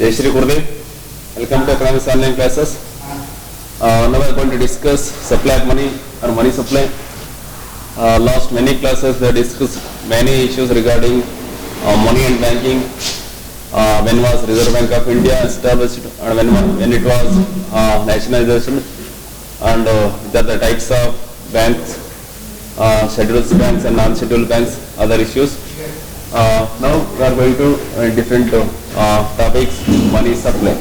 Jai Shri Gurudev. Welcome to Economics online classes. Now we are going to discuss supply of money or money supply. Last many classes we discussed many issues regarding money and banking. When was Reserve Bank of India established and when it was nationalization, and the types of banks, scheduled banks and non-scheduled banks, other issues. Now we are going to different topics. Money supply.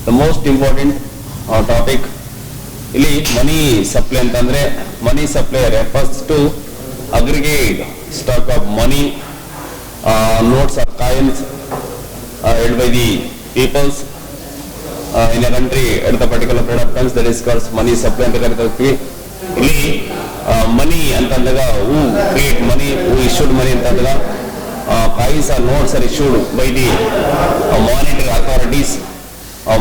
The most important topic ಇಲ್ಲಿ ಮನಿ supply ಅಂತಂದ್ರೆ ಮನಿ supply refers to aggregate stock of money, notes or coins held by the peoples in a country at the particular period of time. That is called money supply ಅಂತ ಕರೀತೀವಿ. ಇಲ್ಲಿ ಮನಿ ಅಂತಂದಾಗ who create money, who issued money ಅಂತಂದಾಗ coins or notes are issued by the monetary authorities.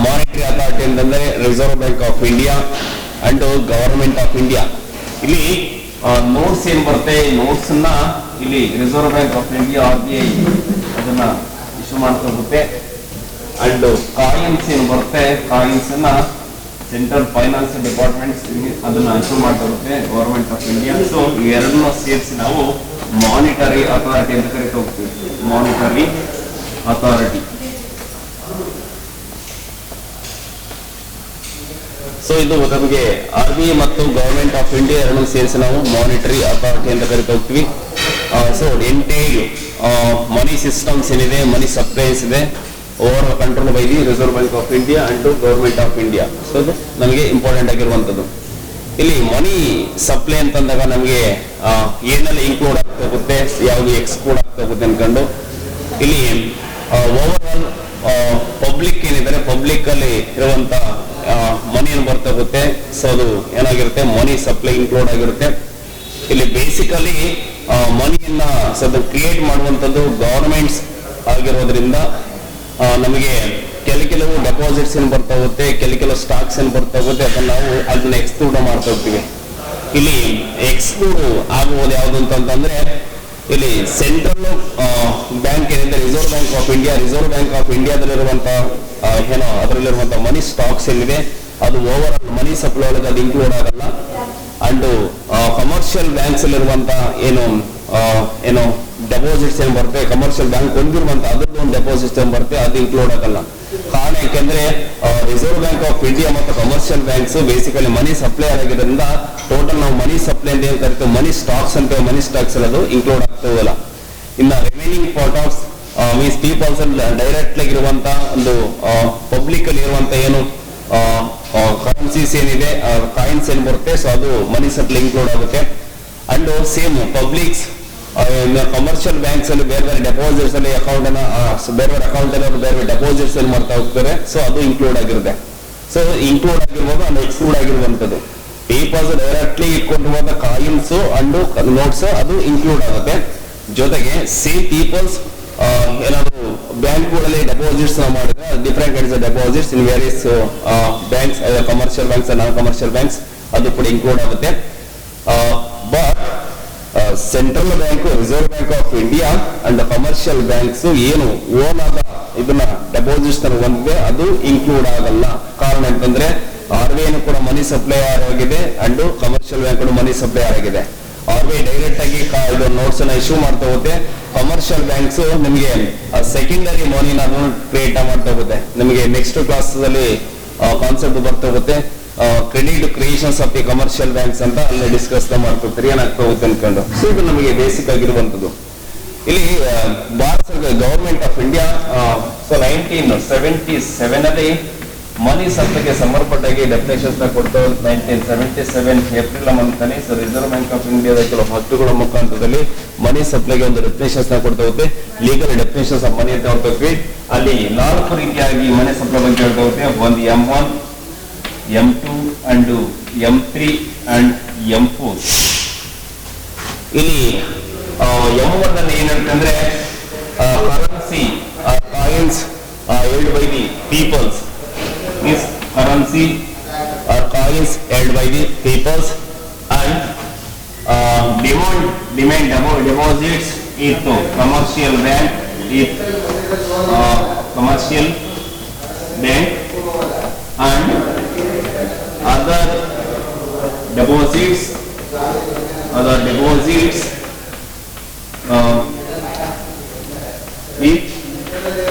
Monetary authority ಅಂತಂದ್ರೆ reserve Bank of India and government of India. ಇಲ್ಲಿ notes ಏನ್ ಬರುತ್ತೆ, notes ಅನ್ನ ಇಲ್ಲಿ reserve Bank of India RBI ಅದನ್ನ issue ಮಾಡ್ತಾ ಹೋಗುತ್ತೆ. ಅಂಡ್ ಕಾಯಿನ್ಸ್ ಏನ್ ಬರುತ್ತೆ, ಕಾಯಿನ್ಸ್ ಅನ್ನ ಸೆಂಟ್ರಲ್ ಫೈನಾನ್ಸ್ ಡಿಪಾರ್ಟ್ಮೆಂಟ್ಸ್ ಅದನ್ನ ಇಶ್ಯೂ ಮಾಡ್ತಾ ಹೋಗುತ್ತೆ ಗವರ್ಮೆಂಟ್ ಆಫ್ ಇಂಡಿಯಾ. ಸೊ ಇವೆರಡನ್ನ ಸೇರಿಸಿ ನಾವು ಮಾನಿಟರಿ ಅಥಾರಿಟಿ ಅಂತ ಕರಿತಾ ಹೋಗ್ತೀವಿ. Monetary authority. ಸೊ ಇದು ನಮಗೆ RBI ಮತ್ತು ಗವರ್ಮೆಂಟ್ ಆಫ್ ಇಂಡಿಯಾ ಎರಡನ್ನೂ ಸೇರಿಸಿ ನಾವು ಮಾನಿಟರಿ ಅಥಾರಿಟಿ ಅಂತ ಕರಿತಾ ಹೋಗ್ತೀವಿ. ಸೊ ಎಂಟೈರ್ ಮನಿ ಸಿಸ್ಟಮ್ಸ್ ಏನಿದೆ, ಮನಿ ಸಪ್ಲೈಸ್ ಇದೆ, over control by the Reserve Bank of India and government of India. So ಅದು ನಮಗೆ ಇಂಪಾರ್ಟೆಂಟ್ ಆಗಿರುವಂಥದ್ದು. ಇಲ್ಲಿ ಮನಿ ಸಪ್ಲೈ ಅಂತಂದಾಗ ನಮಗೆ ಏನೆಲ್ಲ ಇನ್ಕ್ಲೂಡ್ ಆಗ್ತಾ ಹೋಗುತ್ತೆ, ಯಾವುದು ಎಕ್ಸ್ಕ್ಲೂಡ್ ಆಗ್ತಾ ಹೋಗುತ್ತೆ ಅನ್ಕೊಂಡು ಇಲ್ಲಿ ಓವರ್ ಆಲ್ ಪಬ್ಲಿಕ್ ಏನಿದ್ದಾರೆ, ಪಬ್ಲಿಕ್ ಅಲ್ಲಿ ಇರುವಂತ ಮನಿ ಏನು ಬರ್ತಾ ಹೋಗುತ್ತೆ. ಸೊ ಅದು ಏನಾಗಿರುತ್ತೆ, ಮನಿ ಸಪ್ಲೈ ಇನ್ಕ್ಲೂಡ್ ಆಗಿರುತ್ತೆ. ಇಲ್ಲಿ ಬೇಸಿಕಲಿ ಮನಿಯನ್ನ ಕ್ರಿಯೇಟ್ ಮಾಡುವಂಥದ್ದು ಗವರ್ಮೆಂಟ್ಸ್ ಆಗಿರೋದ್ರಿಂದ ನಮಗೆ ಕೆಲವು ಡೆಪಾಸಿಟ್ಸ್ ಏನು ಬರ್ತಾ ಹೋಗುತ್ತೆ, ಕೆಲವು ಸ್ಟಾಕ್ಸ್ ಏನು ಬರ್ತಾ ಹೋಗುತ್ತೆ, ಅದನ್ನ ಎಕ್ಸ್ಕ್ಲೂಡ್ ಮಾಡ್ತಾ ಹೋಗ್ತೀವಿ. ಇಲ್ಲಿ ಎಕ್ಸ್ಕ್ಲೂಡ್ ಆಗುವುದು ಯಾವುದು ಅಂತಂದ್ರೆ ಇಲ್ಲಿ ಸೆಂಟ್ರಲ್ ಬ್ಯಾಂಕ್ ಏನಿದೆ, Reserve Bank of India. Reserve Bank of ಇಂಡಿಯಾದಲ್ಲಿರುವಂತ ಏನೋ ಅದರಲ್ಲಿರುವಂತಹ ಮನಿ ಸ್ಟಾಕ್ಸ್ ಏನಿದೆ ಅದು ಓವರ್ ಆಲ್ ಮನಿ ಸಪ್ಲೈ ಒಳಗೆ ಅದು ಇನ್ಕ್ಲೂಡ್ ಆಗಲ್ಲ. ಅಂಡ್ ಕಮರ್ಷಿಯಲ್ ಬ್ಯಾಂಕ್ಸ್ ಅಲ್ಲಿರುವಂತ ಏನು ಡೆಪಾಸಿಟ್ಸ್ ಏನ್ ಬರುತ್ತೆ, ಕಮರ್ಷಿಯಲ್ ಬ್ಯಾಂಕ್ ಹೊಂದಿರುವಂತ ಅದ್ರದ್ದು ಒಂದು ಡೆಪಾಸಿಟ್ಸ್ ಏನ್ ಬರುತ್ತೆ ಅದು ಇನ್ಕ್ಲೂಡ್ ಆಗಲ್ಲ. ಕಾರಣ ಯಾಕೆಂದ್ರೆ ರಿಸರ್ವ್ ಬ್ಯಾಂಕ್ ಆಫ್ ಇಂಡಿಯಾ ಮತ್ತು ಕಮರ್ಷಿಯಲ್ ಬ್ಯಾಂಕ್ಸ್ ಬೇಸಿಕಲಿ ಮನಿ ಸಪ್ಲೈ ಆಗಿರೋದ್ರಿಂದ ಟೋಟಲ್ ನಾವು ಮನಿ ಸಪ್ಲೈ ಅಂತ ಏನ್ ಕರಿತೀವಿ, ಮನಿ ಸ್ಟಾಕ್ಸ್ ಅಂತ, ಮನಿ ಸ್ಟಾಕ್ಸ್ ಅದು ಇನ್ಕ್ಲೂಡ್ ಆಗ್ತದಲ್ಲ. ಇನ್ನ remaining part of means peoples direct ಆಗಿರುವಂತ ಒಂದು ಪಬ್ಲಿಕ್ ಅಲ್ಲಿ ಇರುವಂತ ಏನು ಕರೆನ್ಸೀಸ್ ಏನಿದೆ, ಕಾಯಿನ್ಸ್ ಏನ್ ಬರುತ್ತೆ, ಸೊ ಅದು ಮನಿ ಸಪ್ಲೈ ಇನ್ಕ್ಲೂಡ್ ಆಗುತ್ತೆ. And same publics commercial banks ಅಲ್ಲಿ ಬೇರೆ ಬೇರೆ ಡೆಪಾಸಿಟ್ಸ್ ಅಲ್ಲಿ ಅಕೌಂಟ್ ಅನ್ನ ಬೇರೆ ಬೇರೆ ಅಕೌಂಟ್ ಅಲ್ಲಿ ಬೇರೆ ಬೇರೆ ಡೆಪಾಸಿಟ್ಸ್ ಅಲ್ಲಿ ಮಾಡ್ತಾ ಹೋಗ್ತಾರೆ. ಸೊ ಅದು ಇನ್ಕ್ಲೂಡ್ ಆಗಿರುತ್ತೆ. ಸೊ ಇನ್ಕ್ಲೂಡ್ ಆಗಿರ್ಬೋದು ಅಂಡ್ ಎಕ್ಸ್ಕ್ಲೂಡ್ ಆಗಿರುವಂತದ್ದು. ಪೀಪಲ್ಸ್ ಡೈರೆಕ್ಟ್ಲಿ ಇಟ್ಕೊಂಡಿರುವಂತ ಕಾಯಿನ್ಸ್ ಅಂಡ್ ನೋಟ್ಸ್ ಅದು ಇನ್ಕ್ಲೂಡ್ ಆಗುತ್ತೆ. ಜೊತೆಗೆ ಸೇಮ್ ಪೀಪಲ್ಸ್ ಏನಾದ್ರು ಬ್ಯಾಂಕ್ಗಳಲ್ಲಿ ಡೆಪಾಸಿಟ್ಸ್ ಮಾಡಿದ್ರೆ different kinds of deposits in various banks, commercial banks, non commercial banks ಅದು ಕೂಡ ಇನ್ಕ್ಲೂಡ್ ಆಗುತ್ತೆ. But central bank, Reserve Bank of India and commercial banks ಏನು ಓನ್ ಆದ ಇದನ್ನ ಡೆಪಾಸಿಟ್ಸ್ ಹೊಂದಿದೆ ಅದು ಇನ್ಕ್ಲೂಡ್ ಆಗಲ್ಲ. ಕಾರಣ ಅಂತಂದ್ರೆ RBI ಕೂಡ ಮನಿ ಸಪ್ಲೈಯರ್ ಆಗಿದೆ and commercial bank money supplier ಆಗಿದೆ. RBI ಡೈರೆಕ್ಟ್ ಆಗಿ ಇದು ನೋಟ್ಸ್ ಅನ್ನ ಇಶ್ಯೂ ಮಾಡ್ತಾ ಹೋಗುತ್ತೆ. ಕಮರ್ಷಿಯಲ್ ಬ್ಯಾಂಕ್ಸ್ ನಿಮಗೆ ಸೆಕೆಂಡರಿ ಮನಿನ ಕ್ರಿಯೇಟ್ ಮಾಡ್ತಾ ಹೋಗುತ್ತೆ. ನಿಮಗೆ ನೆಕ್ಸ್ಟ್ ಕ್ಲಾಸ್ ಅಲ್ಲಿ ಕಾನ್ಸೆಪ್ಟ್ ಬರ್ತಾ ಹೋಗುತ್ತೆ, credit creations of the commercial banks ಅಂತ ಅಲ್ಲಿ ಡಿಸ್ಕಸ್ ಮಾಡ್ತಿರ್ತಾರೆ, ಏನಾಗ್ತಾ ಹೋಗುತ್ತೆ ಅನ್ಕೊಂಡು. ಸೊ ಇದು ನಮಗೆ ಬೇಸಿಕ್ ಆಗಿರುವಂತದ್ದು. ಇಲ್ಲಿ ಭಾರತ ಗವರ್ಮೆಂಟ್ ಆಫ್ ಇಂಡಿಯಾ 1977 ಅಲ್ಲಿ ಮನಿ ಸಪ್ಲೈಗೆ ಸಂಬಂಧಪಟ್ಟಾಗಿ ಡೆಫಿನೇಷನ್ಸ್ ಕೊಡ್ತಾ 1977 ಏಪ್ರಿಲ್ ಮಂತ್ ಅಲ್ಲಿ ರಿಸರ್ವ್ ಬ್ಯಾಂಕ್ ಆಫ್ ಇಂಡಿಯಾದ ಕೆಲವು ಹಕ್ಕುಗಳ ಮುಖಾಂತರದಲ್ಲಿ ಮನಿ ಸಪ್ಲೈಗೆ ಒಂದು ಡೆಫಿನೇಷನ್ಸ್ ಕೊಡ್ತಾ ಹೋಗುತ್ತೆ. ಲೀಗಲ್ ಡೆಫಿನೇಷನ್ಸ್ ಆಫ್ ಮನಿ ಅಂತ ಹೊರತೋಗ್ವಿ. ಅಲ್ಲಿ 4 ರೀತಿಯಾಗಿ ಮನಿ ಸಪ್ಲೈ ಬಗ್ಗೆ ಹೇಳ್ತಾ ಹೋಗುತ್ತೆ. ಒಂದು M1, M2 and M3 and M4. ಇಲ್ಲಿ M1 ಅಲ್ಲಿ ಏನ್ ಹೇಳ್ತಂದ್ರೆ currency coins held by the peoples. Is currency or coins held by the peoples and demand deposits into commercial bank, commercial bank and other deposits with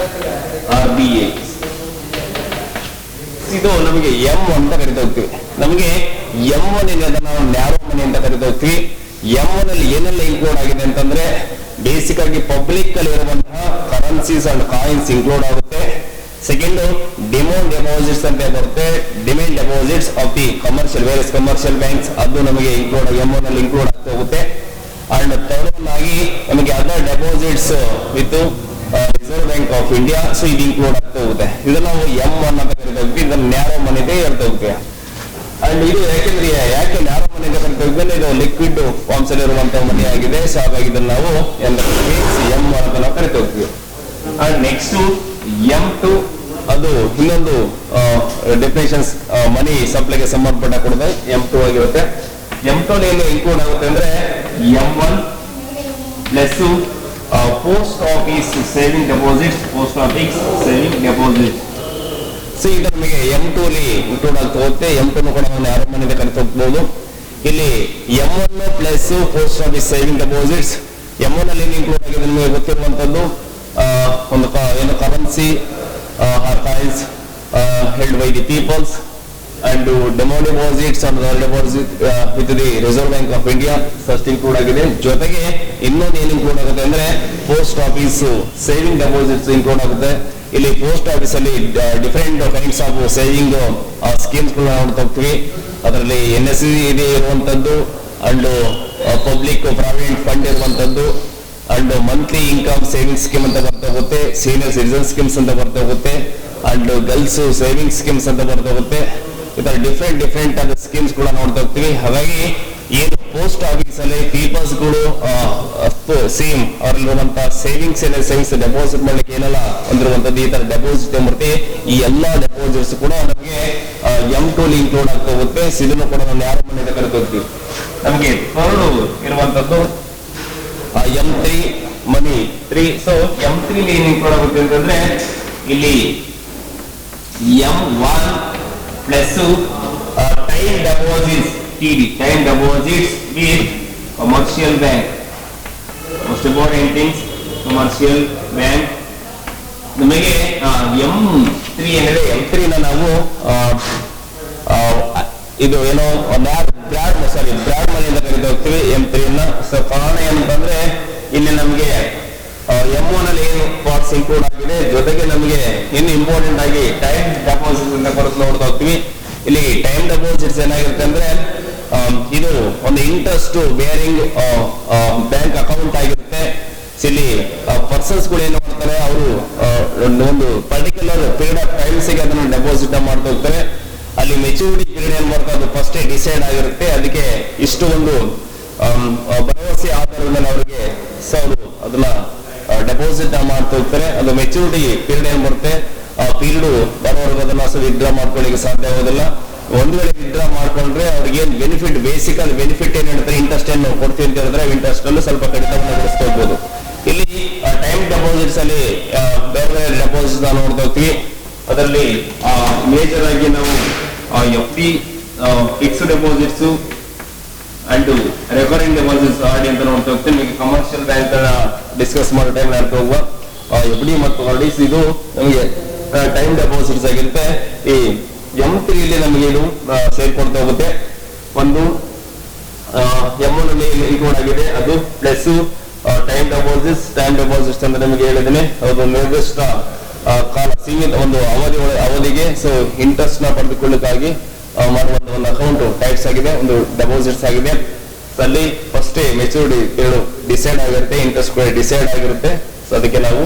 RBI. ಇದು ನಮಗೆ M ಅಂತ ಕರಿತಾ ಹೋಗ್ತೀವಿ. ನಮಗೆ M1 ನಾವು ನ್ಯಾರೋ ಮನಿ ಅಂತ ಕರಿತಾ ಹೋಗ್ತೀವಿ. M1 ಅಲ್ಲಿ ಏನೆಲ್ಲ ಇನ್ಕ್ಲೂಡ್ ಆಗಿದೆ ಅಂತಂದ್ರೆ ಬೇಸಿಕ್ ಆಗಿ ಪಬ್ಲಿಕ್ ಅಲ್ಲಿ ಇರುವಂತಹ ಕರೆನ್ಸೀಸ್ ಅಂಡ್ ಕಾಯಿನ್ಸ್ ಇನ್ಕ್ಲೂಡ್ ಆಗುತ್ತೆ. ಸೆಕೆಂಡ್ ಡಿಮಾಂಡ್ ಡೆಪಾಸಿಟ್ಸ್ ಅಂತ ಬರುತ್ತೆ, demand deposits of the various commercial banks, ಅದು ನಮಗೆ ಇನ್ಕ್ಲೂಡ್ M1 ಅಲ್ಲಿ ಇನ್ಕ್ಲೂಡ್ ಆಗ್ತಾ ಹೋಗುತ್ತೆ. ಅಂಡ್ ಥರ್ಡ್ ಒನ್ ಆಗಿ ನಮಗೆ other deposits with reserve Bank of India, so ಇದು ಇನ್ಕ್ಲೂಡ್ ಆಗ್ತಾ ಹೋಗುತ್ತೆ. ಇದನ್ನ ನಾವು M1 ಅಂತ ಕರಿತಾ ಹೋಗ್ತೀವಿ. ಇದನ್ನ ನ್ಯಾರೋ ಮನಿ ಅಂತ ಹೇಳ್ತಾ ಹೋಗ್ತೀವಿ. ಅಂಡ್ ಇದು ಯಾಕೆ ನ್ಯಾರೋ ಮನಿ ಅಂತ ಕರಿತಾ ಹೋಗ್ತೀವಿ, ಇದು ಲಿಕ್ವಿಡ್ ಫಾರ್ಮ್ಸ್ ಅಲ್ಲಿ ಇರುವಂತಹ ಮನಿ ಆಗಿದೆ. ಸೊ ಹಾಗಾಗಿ ಇದನ್ನ ನಾವು M1 ಅಂತ ನಾವು ಕರಿತಾ ಹೋಗ್ತೀವಿ. ಅಂಡ್ ನೆಕ್ಸ್ಟ್ M2, ಅದು ಇನ್ನೊಂದು ಡೆಫಿನೇಷನ್ಸ್ ಮನಿ ಸಪ್ಲೈಗೆ ಸಂಬಂಧಪಟ್ಟ ಕೊಡುತ್ತೆ, M2 ಆಗಿರುತ್ತೆ. M2 ಏನು ಇನ್ಕ್ಲೂಡ್ ಆಗುತ್ತೆ ಅಂದ್ರೆ M1 plus post office saving deposits, so ಇದು ನಮಗೆ M2 ಅಲ್ಲಿ ಇನ್ಕ್ಲೂಡ್ ಆಗ್ತಾ ಹೋಗುತ್ತೆ. M2 ಕೂಡ ನಾವು ನ್ಯಾರೋ ಮನಿ ಅಂತ ಕರಿತಾ ಹೋಗ್ಬೋದು. ಇಲ್ಲಿ M1 plus post office saving deposits, M1 ಅಲ್ಲಿ ಇನ್ಕ್ಲೂಡ್ ಆಗಿದೆ ನಿಮಗೆ ಗೊತ್ತಿರುವಂತದ್ದು ಒಂದು ಏನು currency or coins held by the peoples and demand deposits and deposit with the Reserve Bank of India first include ಆಗಿದೆ. ಜೊತೆಗೆ ಇನ್ನೊಂದು ಏನು ಇನ್ಕ್ಲೂಡ್ ಆಗುತ್ತೆ ಅಂದ್ರೆ post office saving deposits include ಆಗುತ್ತೆ. ಇಲ್ಲಿ ಪೋಸ್ಟ್ ಆಫೀಸ್ ಅಲ್ಲಿ different kinds of saving schemes ನೋಡ್ತಾ ಹೋಗ್ತೀವಿ. ಅದರಲ್ಲಿ NSE ಇದೆ ಇರುವಂತದ್ದು ಅಂಡ್ ಪಬ್ಲಿಕ್ ಪ್ರಾವಿಡೆಂಟ್ ಫಂಡ್ ಇರುವಂತದ್ದು and monthly income saving scheme ಅಂತ ಬರ್ತಾ ಹೋಗುತ್ತೆ, ಸೀನಿಯರ್ ಸಿಟಿಸನ್ ಸ್ಕೀಮ್ಸ್ ಅಂತ ಬರ್ತಾ ಹೋಗುತ್ತೆ ಅಂಡ್ ಗರ್ಲ್ಸ್ ಸೇವಿಂಗ್ ಸ್ಕೀಮ್ಸ್ ಅಂತ ಬರ್ತಾ ಹೋಗುತ್ತೆ. ಈ ತರ ಡಿಫ್ರೆಂಟ್ ಆದ ಸ್ಕೀಮ್ಸ್ ಕೂಡ ನೋಡ್ತಾ ಹೋಗ್ತೀವಿ. ಹಾಗಾಗಿ ಏನು ಪೋಸ್ಟ್ ಆಫೀಸ್ ಅಲ್ಲಿ ಪೀಪಲ್ಸ್ ಗಳು ಸೇಮ್ ಅವರಲ್ಲಿರುವಂತಹ ಸೇವಿಂಗ್ಸ್ ಡೆಪಾಸಿಟ್ ಮಾಡ್ಲಿಕ್ಕೆ ಏನೆಲ್ಲ ಹೊಂದಿರುವಂತದ್ದು ಈ ತರ ಡೆಪಾಸಿಟ್ ಎಂಬರ್ತಿ, ಈ ಎಲ್ಲಾ ಡೆಪಾಸಿಟ್ಸ್ ಕೂಡ ನಮಗೆ M2 ಅಲ್ಲಿ ಇನ್ಕ್ಲೂಡ್ ಆಗ್ತಾ ಹೋಗುತ್ತೆ. ಇದನ್ನು ಕೂಡ ನಾವು ನ್ಯಾರೋ ಮನಿ ಅಂತ ಕರಿತಾ ಹೋಗ್ತೀವಿ. ನಮಗೆ ಥರ್ಡ್ ಇರುವಂತದ್ದು M3 ಮನಿ 3. ಸೊ M3 ಏನು ಇನ್ಕ್ಲೂಡ್ ಆಗುತ್ತೆ ಅಂತಂದ್ರೆ ಇಲ್ಲಿ M1 plus time deposits TD, time deposits with commercial bank. Most important things commercial bank. ನಮಗೆ M3 ಏನಿದೆ, M3 ನ ನಾವು ಇದು ಏನೋ ಬ್ರಾಡ್ ಮನಿ ಅಂತ ಕರಿತಾ ಹೋಗ್ತೀವಿ M3 ನ. ಸೊ ಕಾರಣ ಏನಂತಂದ್ರೆ ಇಲ್ಲಿ ನಮಗೆ M1 ಅಲ್ಲಿ ಏನು ಪಾರ್ಟ್ಸ್ ಇನ್ಕ್ಲೂಡ್ ಆಗಿದೆ, ಜೊತೆಗೆ ನಮಗೆ ಇನ್ನು ಇಂಪಾರ್ಟೆಂಟ್ ಆಗಿ ಟೈಮ್ ಡೆಪಾಸಿಟ್ಸ್ ಅಂತ ಬರೋದು ನೋಡ್ತಾ ಹೋಗ್ತೀವಿ. ಇಲ್ಲಿ ಟೈಮ್ ಡೆಪಾಸಿಟ್ಸ್ ಏನಾಗಿರುತ್ತೆ ಅಂದ್ರೆ ಇದು ಒಂದು ಇಂಟ್ರೆಸ್ಟ್ ಬೇರಿಂಗ್ ಬ್ಯಾಂಕ್ ಅಕೌಂಟ್ ಆಗಿರುತ್ತೆ. ಇಲ್ಲಿ ಪರ್ಸನ್ಸ್ ಗಳು ಏನು ಮಾಡ್ತಾರೆ, ಅವರು ಒಂದು ಪರ್ಟಿಕ್ಯುಲರ್ ಪೀರಿಯಡ್ ಆಫ್ ಟೈಮ್ಸ್ ಗೆ ಅದನ್ನು ಡೆಪಾಸಿಟ್ ಮಾಡ್ತಾ ಹೋಗ್ತಾರೆ. ಅಲ್ಲಿ ಮೆಚೂರಿಟಿ ಪೀರಿಯಡ್ ಏನ್ ಮಾಡ್ತಾರೆ ಅದು ಫಸ್ಟ್ ಡಿಸೈಡ್ ಆಗಿರುತ್ತೆ. ಅದಕ್ಕೆ ಇಷ್ಟು ಒಂದು ಭರವಸೆ ಆಧಾರದ ಮೇಲೆ ಅವರಿಗೆ ಅವರು ಅದನ್ನ ಡೆಪಾಸಿಟ್ ಮಾಡ್ತಾ ಹೋಗ್ತಾರೆ. ಅದು ಮೆಚೂರಿಟಿ ಪೀರಿಯಡ್ ಏನ್ ಬರುತ್ತೆ, ಆ ಪೀರಿಯಡ್ ಬರೋವರೆಗೂ ಅದನ್ನ ವಿತ್ಡ್ರಾ ಮಾಡ್ಕೊಳ್ಳಿಕ್ಕೆ ಸಾಧ್ಯ ಆಗೋದಿಲ್ಲ. ಒಂದು ವೇಳೆ ವಿತ್ಡ್ರಾ ಮಾಡ್ಕೊಂಡ್ರೆ ಅವ್ರಿಗೆ ಏನ್ ಬೆನಿಫಿಟ್, ಬೇಸಿಕಲ್ ಬೆನಿಫಿಟ್ ಏನ್ ಹೇಳ್ತಾರೆ, ಇಂಟ್ರೆಸ್ಟ್ ಏನು ಕೊಡ್ತೀವಿ ಅಂತ ಹೇಳಿದ್ರೆ ಇಂಟ್ರೆಸ್ಟ್ ಅಲ್ಲೂ ಸ್ವಲ್ಪ ಕಡಿತವನ್ನು ನಡೆಸ್ಕೋಬಹುದು. ಇಲ್ಲಿ ಟೈಮ್ ಡೆಪಾಸಿಟ್ಸ್ ಅಲ್ಲಿ ಬೇರೆ ಡೆಪಾಸಿಟ್ಸ್ ನೋಡ್ತಾ ಹೋಗ್ತೀವಿ. ಅದರಲ್ಲಿ ಮೇಜರ್ ಆಗಿ ನಾವು FD fixed deposits and recurring deposits RD ಅಂತ ನೋಡ್ತಾ ಹೋಗ್ತೀವಿ. ನಿಮಗೆ ಕಮರ್ಷಿಯಲ್ ಬ್ಯಾಂಕ್ ಡಿಸ್ಕಸ್ ಮಾಡೋ ಟೈಮ್ ಹೇಳ್ತಾ ಹೋಗುವ FD ಮತ್ತು RDs ಇದು ನಮಗೆ ಟೈಮ್ ಡೆಪಾಸಿಟ್ಸ್ ಆಗಿರುತ್ತೆ. ಈ M3 ಇಲ್ಲಿ ನಮಗೆ ಇದು ಸೇರ್ಕೊಡ್ತಾ ಹೋಗುತ್ತೆ. ಒಂದು M1 ಅಲ್ಲಿ ಇನ್ಕ್ಲೂಡ್ ಆಗಿದೆ, ಅದು ಪ್ಲಸ್ ಟೈಮ್ ಡೆಪಾಸಿಟ್ಸ್ ಅಂತ ನಮಗೆ ಹೇಳಿದ್ದೇನೆ. ಅದು ನಿರ್ದಿಷ್ಟ ಕಾಲ ಸೀಮಿತ ಒಂದು ಅವಧಿಗೆ ಸೊ ಇಂಟ್ರೆಸ್ಟ್ ನ ಪಡೆದುಕೊಳ್ಳಕ್ಕಾಗಿ ಮಾಡುವಂತ ಒಂದು ಅಕೌಂಟ್ ಟೈಪ್ಸ್ ಆಗಿದೆ, ಒಂದು ಡೆಪಾಸಿಟ್ಸ್ ಆಗಿದೆ. ಅಲ್ಲಿ ಫಸ್ಟ್ ಮೆಚೂರಿಟಿ ಪೀರಿಯಡ್ ಡಿಸೈಡ್ ಆಗಿರುತ್ತೆ, ಇಂಟ್ರೆಸ್ಟ್ ಕೂಡ ಡಿಸೈಡ್ ಆಗಿರುತ್ತೆ. ಸೊ ಅದಕ್ಕೆ ನಾವು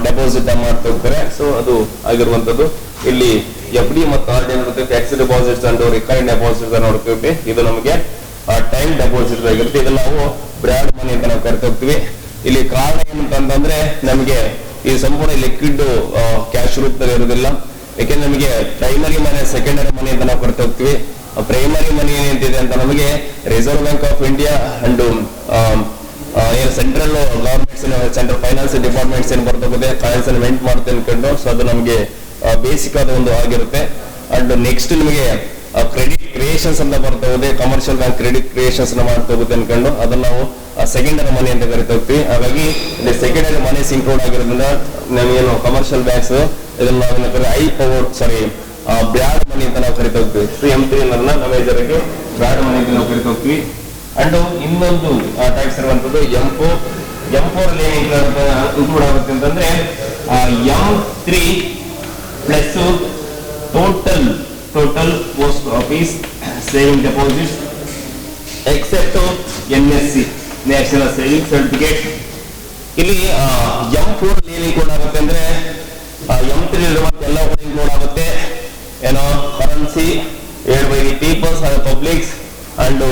ಡೆಪಾಸಿಟ್ ಮಾಡ್ತಾ ಹೋಗ್ತಾರೆ. ಸೊ ಅದು ಆಗಿರುವಂತದ್ದು. ಇಲ್ಲಿ FD ಮತ್ತು RD ಏನಿರುತ್ತೆ, fixed deposits and recurring deposits ನೋಡ್ತೀವಿ. ಇದು ನಮಗೆ ಟೈಮ್ ಡೆಪಾಸಿಟ್ ಆಗಿರುತ್ತೆ. ಇದನ್ನ ನಾವು ಬ್ರಾಡ್ ಮನಿ ಅಂತ ನಾವು ಕರಿತಾ ಹೋಗ್ತೀವಿ. ಇಲ್ಲಿ ಕಾರಣ ಏನಂತಂದ್ರೆ ನಮಗೆ ಈ ಸಂಪೂರ್ಣ ಲಿಕ್ವಿಡ್ ಕ್ಯಾಶ್ ರೂಪದಲ್ಲಿ ಇರೋದಿಲ್ಲ. ಯಾಕೆಂದ್ರೆ ನಮಗೆ ಪ್ರೈಮರಿ ಮನಿ, ಸೆಕೆಂಡರಿ ಮನಿ ಅಂತ ನಾವು ಕರಿತಾ ಹೋಗ್ತೀವಿ. ಪ್ರೈಮರಿ ಮನಿ ಏನಂತಿದೆ ಅಂತ ನಮಗೆ reserve Bank of India and central governments, central finance departments ಏನ್ ಬರ್ತಾ ಹೋಗುತ್ತೆ, ಕಾಯಿನ್ಸ್ ಅನ್ನು ಮೆಂಟ್ ಮಾಡ್ತಾ ಅನ್ಕೊಂಡು. ಸೊ ಅದು ನಮಗೆ ಬೇಸಿಕ್ ಆದ ಒಂದು ಆಗಿರುತ್ತೆ. ಅಂಡ್ ನೆಕ್ಸ್ಟ್ ನಿಮಗೆ ಕ್ರೆಡಿಟ್ ಕ್ರಿಯೇಷನ್ಸ್ ಅಂತ ಬರ್ತಾ ಹೋದೆ, ಕಮರ್ಷಿಯಲ್ ಬ್ಯಾಂಕ್ ಕ್ರೆಡಿಟ್ ಕ್ರಿಯೇಷನ್ಸ್ ಮಾಡ್ತಾ ಹೋಗುತ್ತೆ ಅನ್ಕೊಂಡು ಅದನ್ನ ನಾವು ಸೆಕೆಂಡರಿ ಮನಿ ಅಂತ ಕರಿತಾ ಹೋಗ್ತೀವಿ. ಹಾಗಾಗಿ ಇಲ್ಲಿ ಸೆಕೆಂಡರಿ ಮನೀಸ್ ಇನ್ಕ್ಲೂಡ್ ಆಗಿರೋದ್ರಿಂದ ನಾವೇನು ಕಮರ್ಷಿಯಲ್ ಬ್ಯಾಂಕ್ಸ್ ಇದನ್ನ ನಾವು ಹೈ ಪವರ್ ಬ್ಯಾಡ್ ಮನಿ ಅಂತ ನಾವು ಕರಿತಾ ಹೋಗ್ತೀವಿ. M3 ಮೇಜರ್ಗೆ ಬ್ಯಾಡ್ ಮನಿ ಅಂತ ನಾವು ಕರಿತಾ ಹೋಗ್ತೀವಿ. ಅಂಡ್ ಇನ್ನೊಂದು ಟೈಪ್ಸ್ ಇರುವಂತದ್ದು M4 ಅಲ್ಲಿ ಇನ್ಕ್ಲೂಡ್ ಆಗುತ್ತೆ ಅಂತಂದ್ರೆ M3 plus total post office saving deposits except NSC national saving certificate. ಇಲ್ಲಿ M4 ಏನು ಇನ್ಕ್ಲೂಡ್ ಆಗುತ್ತೆ ಅಂದ್ರೆ M3 ಇರುವಂತ ಎಲ್ಲ ಇನ್ಕ್ಲೂಡ್ ಆಗುತ್ತೆ. ಏನೋ currency aid by the peoples are publics and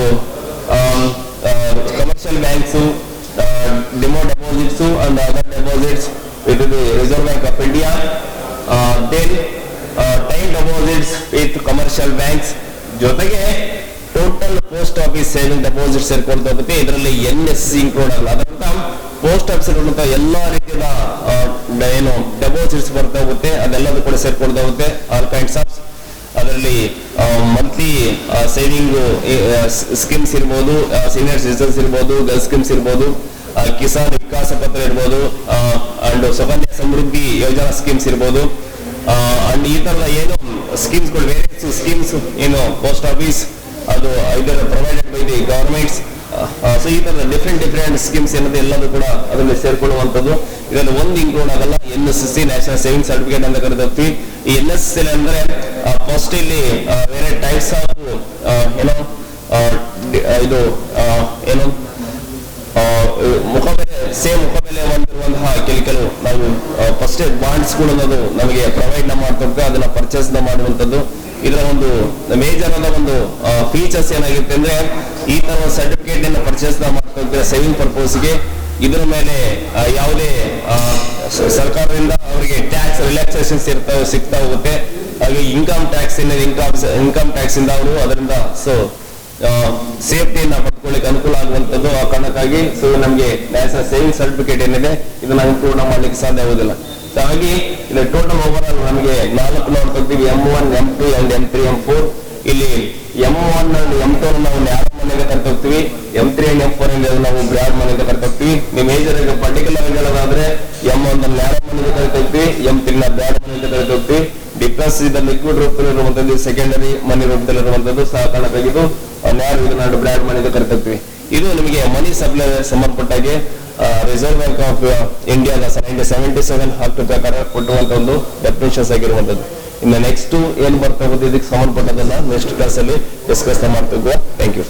commercial banks, demo deposits and other deposits with the Reserve Bank of India, then time deposits with commercial banks, ಜೊತೆಗೆ total post office saving deposit ಸೇರ್ಕೊಳ್ತಾ ಹೋಗುತ್ತೆ. ಇದರಲ್ಲಿ NSC include ಆಗಲ್ಲ. ಅದರಿಂದ post office ಇರುವಂತಹ ಎಲ್ಲಾ ರೀತಿಯ ಏನು ಡೆಪಾಸಿಟ್ಸ್ ಬರ್ತಾ ಹೋಗುತ್ತೆ, ಅದೆಲ್ಲದೂ ಕೂಡ ಸೇರ್ಕೊಳ್ತಾ ಹೋಗುತ್ತೆ. ಆಲ್ ಕೈಂಡ್ಸ್ ಆಫ್ ಅದರಲ್ಲಿ ಮಂತ್ಲಿ ಸೇವಿಂಗ್ ಸ್ಕೀಮ್ಸ್ ಇರ್ಬೋದು, ಸೀನಿಯರ್ ಸಿಟಿಸನ್ಸ್ ಇರ್ಬೋದು, ಗರ್ಲ್ ಸ್ಕೀಮ್ಸ್ ಇರ್ಬೋದು, ಕಿಸಾನ್ ವಿಕಾಸ ಪತ್ರ ಇರ್ಬೋದು, and Sukanya Samriddhi Yojana schemes ಇರ್ಬೋದು, ಅಂಡ್ ಈ ತರದ ಏನು ಸ್ಕೀಮ್ಸ್ಗಳು ವೇರಿಯಸ್ ಸ್ಕೀಮ್ಸ್ ಏನು ಪೋಸ್ಟ್ ಆಫೀಸ್ ಅದು ಇದರ provided by the governments. So ಈ ತರದ ಡಿಫ್ರೆಂಟ್ ಸ್ಕೀಮ್ಸ್ ಏನಿದೆ ಎಲ್ಲದೂ ಕೂಡ ಅದರಲ್ಲಿ ಸೇರ್ಕೊಳ್ಳುವಂಥದ್ದು. ಇದರಲ್ಲಿ ಒಂದು ಇನ್ಕ್ಲೂಡ್ ಆಗಲ್ಲ, NSC ನ್ಯಾಷನಲ್ ಸೇವಿಂಗ್ ಸರ್ಟಿಫಿಕೇಟ್ ಅಂತ ಕರೆದಿರ್ತೀವಿ. ಈ NSC ಅಂದ್ರೆ ಫಸ್ಟ್ ಇಲ್ಲಿ ಬೇರೆ ಟೈಪ್ಸ್ ಆಫ್ ಏನೋ ಇದು ಏನು ಮುಖಬೆಲೆ ಹೊಂದಿರುವಂತಹ ಕೆಲವು ನಾವು ಫಸ್ಟ್ ಬಾಂಡ್ಸ್ ಗಳು ಅನ್ನೋದು ನಮಗೆ ಪ್ರೊವೈಡ್ ಮಾಡ್ತಿರ್ತೀವಿ, ಅದನ್ನ ಪರ್ಚೇಸ್ ಮಾಡುವಂಥದ್ದು. ಇದರ ಒಂದು ಮೇಜರ್ ಆದ ಒಂದು ಫೀಚರ್ಸ್ ಏನಾಗಿರುತ್ತೆ ಅಂದ್ರೆ ಈ ತರ ಸರ್ಟಿಫಿಕೇಟ್ ಅನ್ನು ಪರ್ಚೇಸ್ ಮಾಡ್ತಾ ಸೇವಿಂಗ್ ಪರ್ಪಸ್ಗೆ ಇದರ ಮೇಲೆ ಯಾವುದೇ ಸರ್ಕಾರದಿಂದ ಅವರಿಗೆ ಟ್ಯಾಕ್ಸ್ ರಿಲ್ಯಾಕ್ಸೇಷನ್ಸ್ ಸಿಗ್ತಾ ಹೋಗುತ್ತೆ. ಹಾಗೆ ಇನ್ಕಮ್ ಟ್ಯಾಕ್ಸ್ ಇಂದ ಅವರು ಅದರಿಂದ ಸೊ ಸೇಫ್ಟಿಯನ್ನ ಪಡ್ಕೊಳ್ಳಿಕ್ಕೆ ಅನುಕೂಲ ಆಗುವಂತದ್ದು. ಆ ಕಾರಣಕ್ಕಾಗಿ ಸೊ ನಮಗೆ ನ್ಯಾಷನಲ್ ಸೇವಿಂಗ್ ಸರ್ಟಿಫಿಕೇಟ್ ಏನಿದೆ ಇದನ್ನ ಇಂಕ್ಲೂಡ್ ಮಾಡ್ಲಿಕ್ಕೆ ಸಾಧ್ಯ ಆಗುದಿಲ್ಲ. ಹಾಗಾಗಿ ಇಲ್ಲಿ ಟೋಟಲ್ ಓವರ್ ಆಲ್ ನಮಗೆ 4 ನೋಡ್ಕೊಳ್ತೀವಿ, M1, M2 and M3, M4. ಇಲ್ಲಿ M1 ಅಂಡ್ M2 ನಾವು ನ್ಯಾರೋ ಮನೆಗೆ ಕರ್ತ ಹೋಗ್ತೀವಿ, M3 ಅಂಡ್ M4 ನಾವು ಬ್ರಾಡ್ ಮನೆಗೆ ಕರ್ತ ಹೋಗ್ತೀವಿ. ನೀವು ಮೇಜರ್ ಪರ್ಟಿಕ್ಯುಲರ್ ಹೇಳೋದಾದ್ರೆ M1 ನ್ಯಾರೋ ಮನೆಗೆ ಕರ್ತ ಹೋಗ್ತೀವಿ, M3 ಬ್ರಾಡ್ ಮನೆಗೆ ಕರ್ತ ಹೋಗ್ತೀವಿ. ಡಿಫ್ರೆನ್ಸ್ ಇದು ಲಿಕ್ವಿಡ್ ರೂಪದಲ್ಲಿ ಇರುವಂತದ್ದು, ಸೆಕೆಂಡರಿ ಮನಿ ರೂಪದಲ್ಲಿ ಇರುವಂತದ್ದು. ಸಹ ಕಾರಣಕ್ಕಾಗಿದ್ದು ನ್ಯಾರೋ ಇದನ್ನ ಬ್ರಾಡ್ ಮನೆಗೆ ಕರ್ತ ಹೋಗ್ತೀವಿ. ಇದು ನಿಮಗೆ ಮನಿ ಸಪ್ಲೈ ಸಂಬಂಧಪಟ್ಟಾಗೆ ರಿಸರ್ವ್ ಬ್ಯಾಂಕ್ ಆಫ್ ಇಂಡಿಯಾದ 1977 ಆಕ್ಟ್ ಪ್ರಕಾರ ಕೊಟ್ಟುವಂತ ಒಂದು ಡೆಫಿನೇಷನ್ಸ್ ಆಗಿರುವಂತದ್ದು. ಇನ್ನು ನೆಕ್ಸ್ಟ್ ಏನ್ ಬರ್ತಾ ಹೋಗುತ್ತೆ ಇದಕ್ಕೆ ಸಂಬಂಧಪಟ್ಟದನ್ನ ನೆಕ್ಸ್ಟ್ ಕ್ಲಾಸ್ ಅಲ್ಲಿ ಡಿಸ್ಕಸ್ ಮಾಡ್ತಿದ್ವಿ. Thank you.